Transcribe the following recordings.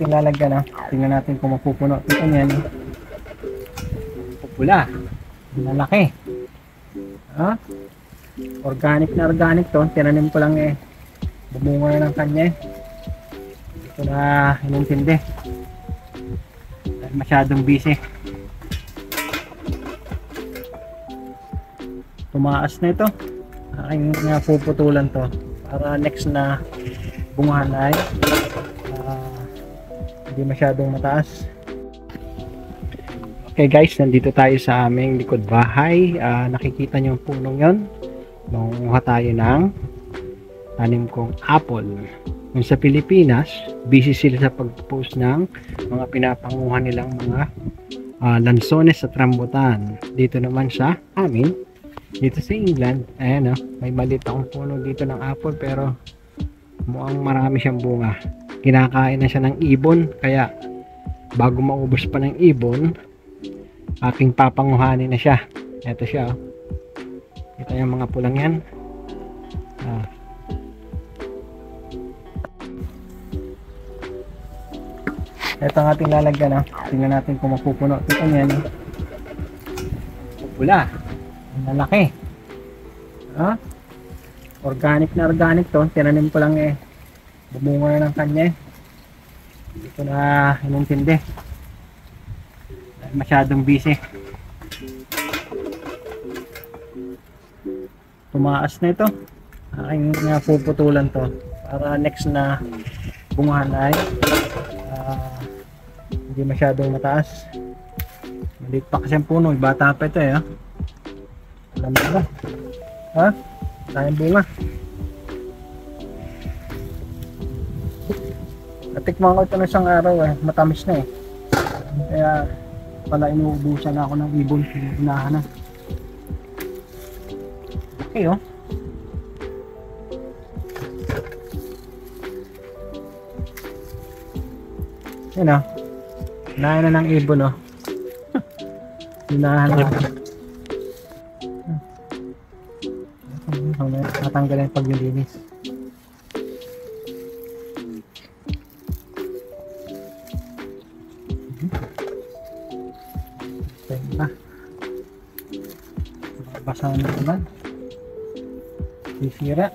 Lalagyan na. Tingnan natin kung mapupuno. Tingnan yan. Pupula. Malaki. Ha? Organic na organic to. Tinanim ko lang eh. Bumunga na ng kanya eh. Hindi ko na inintindi. Dahil masyadong busy. Tumaas na ito. Aking puputulan to. Para next na bungahan ay hindi masyadong mataas. Okay guys, nandito tayo sa aming likod bahay. Nakikita nyo yung punong yon. Mangunguha tayo ng tanim kong apple. Kung sa Pilipinas, busy sila sa pag-post ng mga pinapanguha nilang mga lansones at rambutan. Dito naman sa amin, dito sa England, ayan may maliit akong puno dito ng apple pero mukhang marami siyang bunga. Kinakain na siya ng ibon, kaya bago maubos pa ng ibon, aking papanguhanin na siya. Ito siya. Kita yung mga pulang yan. Ito ang ating lalagyan. Tingnan natin kung mapupuno. Tingnan yan. Pupula. Malaki. Organic na organic to. Tinanim ko lang eh. Bumunga na ng kanya eh. Hindi ko na inintindi. Dahil masyadong busy. Tumaas na ito. Aking puputulan to. Para next na bungahan ay hindi masyadong mataas. Maliit pa kasi ang puno. Bata pa ito eh. Alam mo ba? Ha? Tayong bunga. Natikman ko ito na isang araw eh. Matamis na eh. Kaya pala inuubusan na ako ng ibon. Pinunahan na. Okay oh. Yan oh. Hinahan na ng ibon oh. Hinahan na. Natanggalin pag nilinis. Basa na naman. Sisira.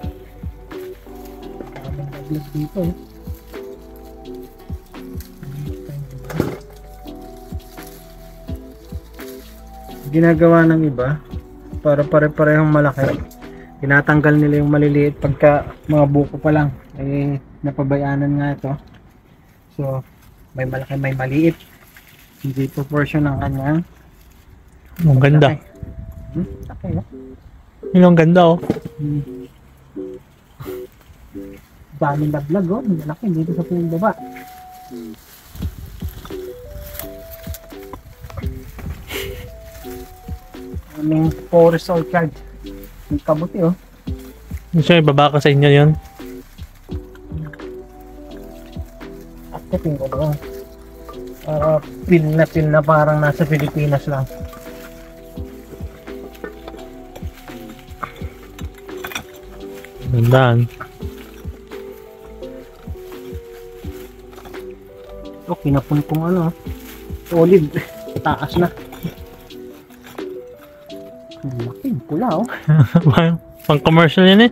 Maraming naglag dito eh. Ginagawa ng iba para pare-parehong malaki. Tinatanggal nila yung maliliit pagka mga buko pa lang. Eh napabayanan nga ito. So may malaki may maliit. Hindi proportion ng kanyang. Ang ganda. Okay, oh. Yun ang ganda oh. Daming naglag oh. Malaki dito sa pulang baba. Aming forest orchard. May kabuti oh. Gusto yung ibaba ka sa inyo yun? Akitin ko lang. Feel na parang nasa Pilipinas lang. Gandaan. Ito, kinapon kong ano, olive. Taas na. Laki, pula oh. Pang commercial yan eh.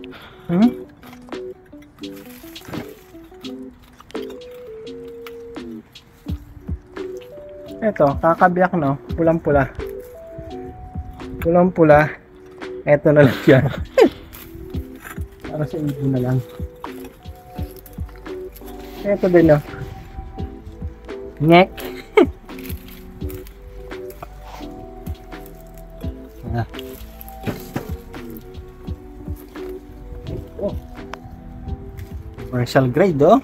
Ito, kakabiyak no, pulang-pula. Pulang-pula. Ito na lang siya. Para sa ibon na lang. Ito din oh. Ngek. Oh. Commercial grade oh.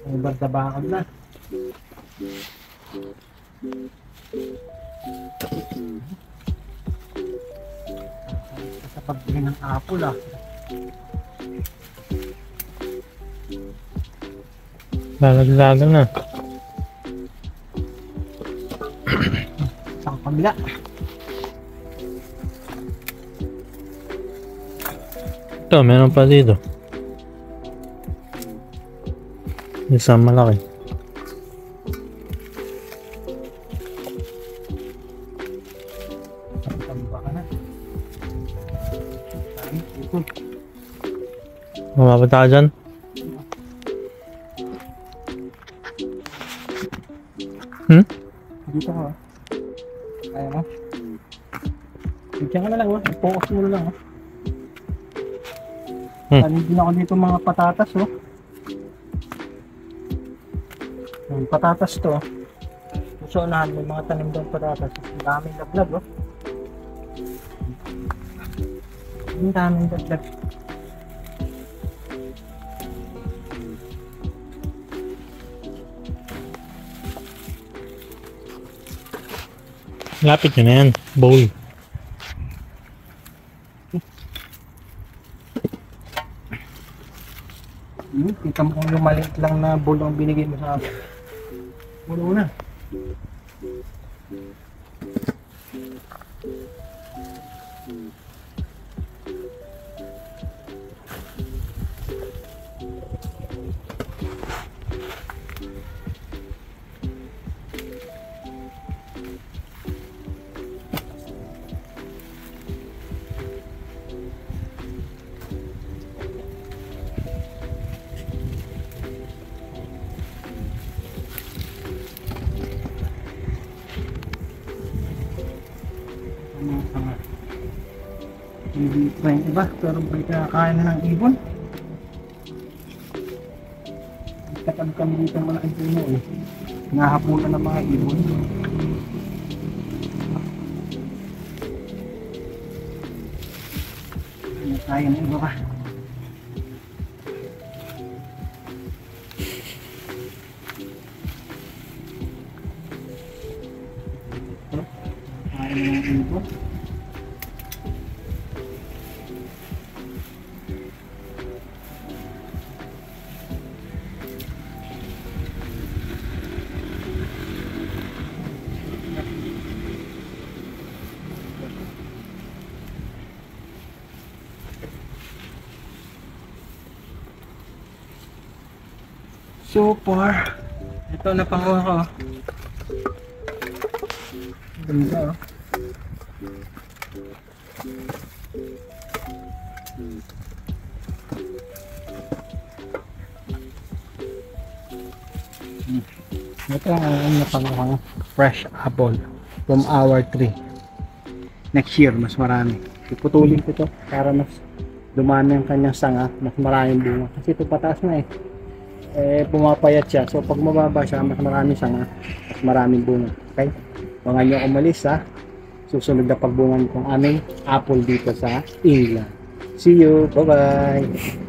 Ibang-tabakad na. Sa pagbili ng apple ah. Lalaglagan na. Sa kabila. Ito, meron pa dito. Isang malaki. Tamba ka na. Ay, ito. Mamapunta ka dyan? Dito ka. Kaya mo? Bigyan ka na lang, focus mo na lang. Tanim din ako dito mga patatas, Yung patatas to. Gusto unahan, may mga tanim doon patatas. Ang daming laglag, Ang daming laglag. Lapit nyo na yan. Bowl. Kita mo kung yung maliit lang na bowl ang binigay mo sa akin. Bowl na. Hindi pa yung iba, pero may kakain na ng ibon. Katag kami dito mga puno Nahapunan ng mga ibon. Kaya na iba ka. Kaya na ng ibon. So far, ito na panguha ko. Ganda Ito ang napanguha ko. Fresh apple from our tree. Next year, mas marami. Iputulin ko ito para mas dumami ang kanyang sanga, mas maraming bunga. Kasi ito pataas na pumapayat siya. So pag mababa siya, mas maraming sanga, mas maraming bunga. Okay? Huwag niyo umalis susunod na pagbungan ng aming apple dito sa England. See you! Bye-bye!